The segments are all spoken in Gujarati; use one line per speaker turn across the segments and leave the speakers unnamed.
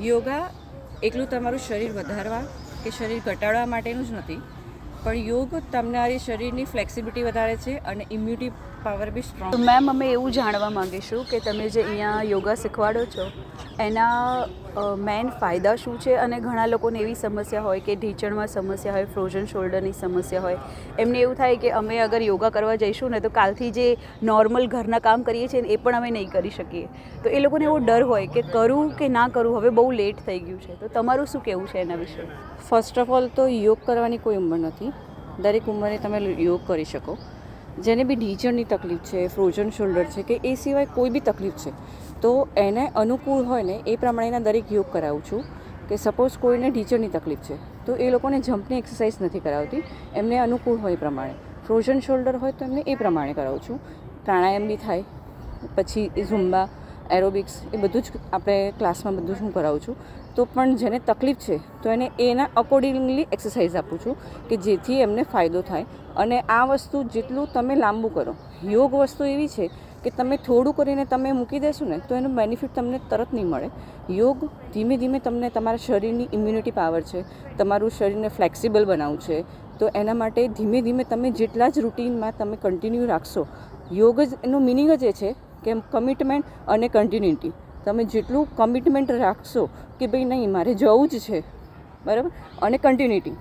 યોગા એકલું તમારું શરીર વધારવા કે શરીર ઘટાડવા માટેનું જ નથી, પણ યોગ તમારી શરીરની ફ્લેક્સિબિલિટી વધારે છે અને ઇમ્યુનિટી પાવર બી સ્ટ્રોંગ.
મેમ, અમે એવું જાણવા માંગીશું કે તમે જે અહીંયા યોગા શીખવાડો છો એના મેઇન ફાયદા શું છે, અને ઘણા લોકોને એવી સમસ્યા હોય કે ઢીંચણમાં સમસ્યા હોય, ફ્રોઝન શોલ્ડરની સમસ્યા હોય, એમને એવું થાય કે અમે અગર યોગા કરવા જઈશું ને તો કાલથી જે નોર્મલ ઘરના કામ કરીએ છીએ ને એ પણ અમે નહીં કરી શકીએ, તો એ લોકોને એવો ડર હોય કે કરું કે ના કરું, હવે બહુ લેટ થઈ ગયું છે. તો તમારું શું કહેવું છે એના વિશે?
ફર્સ્ટ ઓફ ઓલ તો યોગ કરવાની કોઈ ઉંમર નથી, દરેક ઉંમરે તમે યોગ કરી શકો. જેને બી ઢીંચણની તકલીફ છે, ફ્રોઝન શોલ્ડર છે કે એ સિવાય કોઈ બી તકલીફ છે તો એને અનુકૂળ હોય ને એ પ્રમાણેના દરેક યોગ કરાવું છું. કે સપોઝ કોઈને ઢીંચણની તકલીફ છે તો એ લોકોને જમ્પની એક્સરસાઇઝ નથી કરાવતી, એમને અનુકૂળ હોય એ પ્રમાણે. ફ્રોઝન શોલ્ડર હોય તો એમને એ પ્રમાણે કરાવું છું. પ્રાણાયામ બી થાય, પછી ઝુમ્બા, એરોબિક્સ, એ બધું જ આપણે ક્લાસમાં બધું જ હું કરાવું છું. તો પણ જેને તકલીફ છે તો એને એના અકોર્ડિંગલી એક્સરસાઇઝ આપું છું કે જેથી એમને ફાયદો થાય. અને આ વસ્તુ જેટલું તમે લાંબુ કરો, યોગ વસ્તુ એવી છે કે તમે થોડું કરીને તમે મૂકી દેશો ને તો એનું બેનિફિટ તમને તરત નહીં મળે. યોગ ધીમે ધીમે તમને તમારા શરીરની ઇમ્યુનિટી પાવર છે, તમારું શરીરને ફ્લેક્સિબલ બનાવવું છે, તો એના માટે ધીમે ધીમે તમે જેટલા જ રૂટીનમાં તમે કન્ટિન્યુ રાખશો, યોગ જ એનું મિનિંગ જ એ છે કે કમિટમેન્ટ અને કન્ટિન્યુટી. તમે જેટલું કમિટમેન્ટ રાખશો કે ભાઈ નહીં મારે જવું જ છે, બરાબર, અને કન્ટિન્યુટી,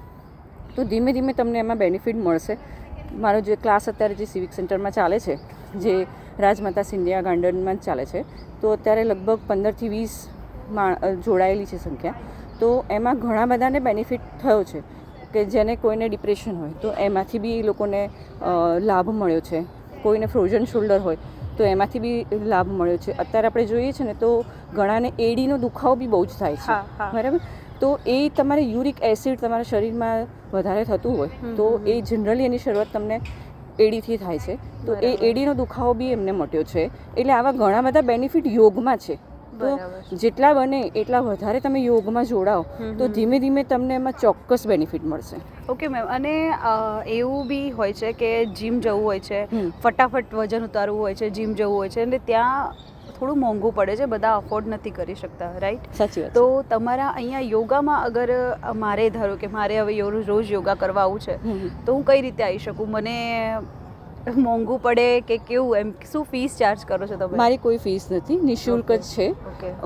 તો ધીમે ધીમે તમને એમાં બેનિફિટ મળશે. મારો જે ક્લાસ અત્યારે જે સિવિક સેન્ટરમાં ચાલે છે, જે રાજમાતા સિંધિયા ગાર્ડનમાં જ ચાલે છે, તો અત્યારે લગભગ 15થી 20 જોડાયેલી છે સંખ્યા. તો એમાં ઘણા બધાને બેનિફિટ થયો છે કે જેને કોઈને ડિપ્રેશન હોય તો એમાંથી બી એ લોકોને લાભ મળ્યો છે, કોઈને ફ્રોઝન શોલ્ડર હોય તો એમાંથી બી લાભ મળ્યો છે. અત્યારે આપણે જોઈએ છે ને તો ઘણાને એડીનો દુખાવો બી બહુ જ થાય છે, બરાબર. તો એ તમારે યુરિક એસિડ તમારા શરીરમાં વધારે થતું હોય તો એ જનરલી એની શરૂઆત તમને એડીથી થાય છે, તો એ એડીનો દુખાવો બી એમને મટ્યો છે. એટલે આવા ઘણા બધા બેનિફિટ યોગમાં છે. તો જેટલા બને એટલા વધારે તમે યોગમાં જોડાઓ તો ધીમે ધીમે તમને એમાં ચોક્કસ બેનિફિટ મળશે.
ઓકે મેમ, અને એવું બી હોય છે કે જીમ જવું હોય છે, ફટાફટ વજન ઉતારવું હોય છે, જીમ જવું હોય છે, અને ત્યાં થોડું મોંઘું પડે છે, બધા અફોર્ડ નથી કરી શકતા, રાઈટ?
સાચી વાત.
તો તમારા અહીંયા યોગામાં અગર મારે ધારો કે મારે હવે રોજ યોગા કરવા આવું છે તો હું કઈ રીતે આવી શકું? મને મોંઘું પડે કે કેવું, એમ શું ફીસ ચાર્જ કરો છો તમે?
મારી કોઈ ફીસ નથી, નિઃશુલ્ક જ છે.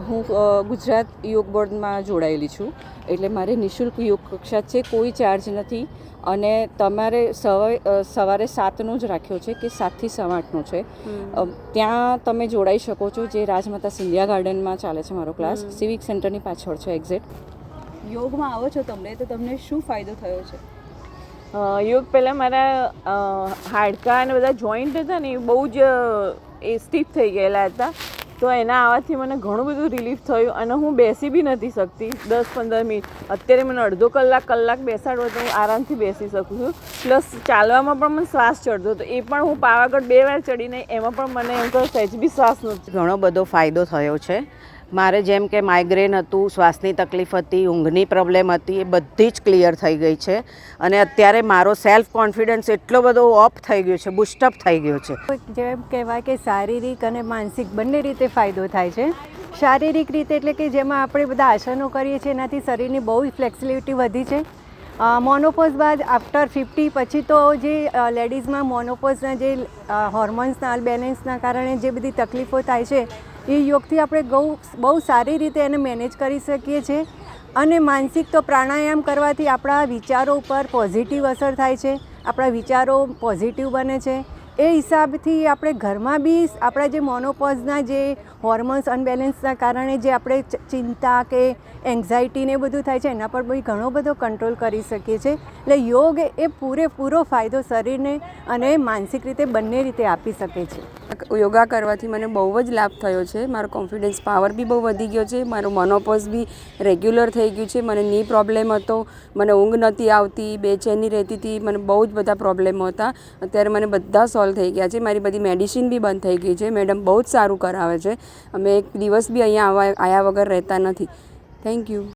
હું ગુજરાત યોગ બોર્ડમાં જોડાયેલી છું, એટલે મારે નિઃશુલ્ક યોગ કક્ષા છે, કોઈ ચાર્જ નથી. અને તમારે સવારે 7નો જ રાખ્યો છે કે 7 થી 8:15 છે. ત્યાં તમે જોડાઈ શકો છો, જે રાજમાતા સિંધિયા ગાર્ડનમાં ચાલે છે મારો ક્લાસ, સિવિક સેન્ટરની પાછળ છે એક્ઝેક્ટ.
યોગમાં આવો છો તમને તો તમને શું ફાયદો થયો છે?
યોગ પહેલાં મારા હાડકાં અને બધા જોઈન્ટ હતા ને એ બહુ જ સ્ટીફ થઈ ગયેલા હતા, તો એના આવવાથી મને ઘણું બધું રિલીફ થયું. અને હું બેસી બી નથી શકતી 10-15 મિનિટ. અત્યારે મને અડધો કલાક બેસાડો તો હું આરામથી બેસી શકું છું. પ્લસ ચાલવામાં પણ મને શ્વાસ ચડતો હતો, એ પણ હું પાવાગઢ 2 વાર ચડીને એમાં પણ મને એમ તો સહેજ બી શ્વાસ નથી.
ઘણો બધો ફાયદો થયો છે. મારે જેમ કે માઇગ્રેન હતું, શ્વાસની તકલીફ હતી, ઊંઘની પ્રોબ્લેમ હતી, એ બધી જ ક્લિયર થઈ ગઈ છે. અને અત્યારે મારો સેલ્ફ કોન્ફિડન્સ એટલો બધો અપ થઈ ગયો છે, બુસ્ટઅપ થઈ ગયો છે.
જેમ કહેવાય કે શારીરિક અને માનસિક બંને રીતે ફાયદો થાય છે. શારીરિક રીતે એટલે કે જેમાં આપણે બધા આસનો કરીએ છીએ એનાથી શરીરની બહુ ફ્લેક્સિબિલિટી વધી છે. મોનોપોઝ બાદ આફ્ટર 50 પછી તો જે લેડીઝમાં મોનોપોઝના જે હોર્મોન્સના અનબેલેન્સના કારણે જે બધી તકલીફો થાય છે એ યોગથી આપણે બહુ સારી રીતે એને મેનેજ કરી શકીએ છીએ. અને માનસિક તો પ્રાણાયામ કરવાથી આપણા વિચારો ઉપર પોઝિટિવ અસર થાય છે, આપણા વિચારો પોઝિટિવ બને છે. એ હિસાબથી આપણે ઘરમાં બી આપણા જે મોનોપોઝના જે હોર્મોન્સ અનબેલેન્સના કારણે જે આપણે ચિંતા કે એન્ઝાયટી ને બધું થાય છે એના પર બી ઘણો બધો કંટ્રોલ કરી શકીએ છીએ. એટલે યોગ એ પૂરેપૂરો ફાયદો શરીરને અને માનસિક રીતે બંને રીતે આપી શકે છે.
યોગા કરવાથી મને બહુ જ લાભ થયો છે. મારો કોન્ફિડન્સ પાવર બી બહુ વધી ગયો છે, મારું મોનોપોઝ બી રેગ્યુલર થઈ ગયું છે. મને ની પ્રોબ્લેમ હતો, મને ઊંઘ નથી આવતી, બેચેની રહેતી હતી, મને બહુ જ બધા પ્રોબ્લેમો હતા. અત્યારે મને બધા સોલ્વ થઈ ગયા છે. મારી બધી મેડિસિન બી બંધ થઈ ગઈ છે. મેડમ બહુ જ સારું કરાવે છે. અમે એક દિવસ બી અહીંયા આવ્યા વગર રહેતા નથી. Thank you.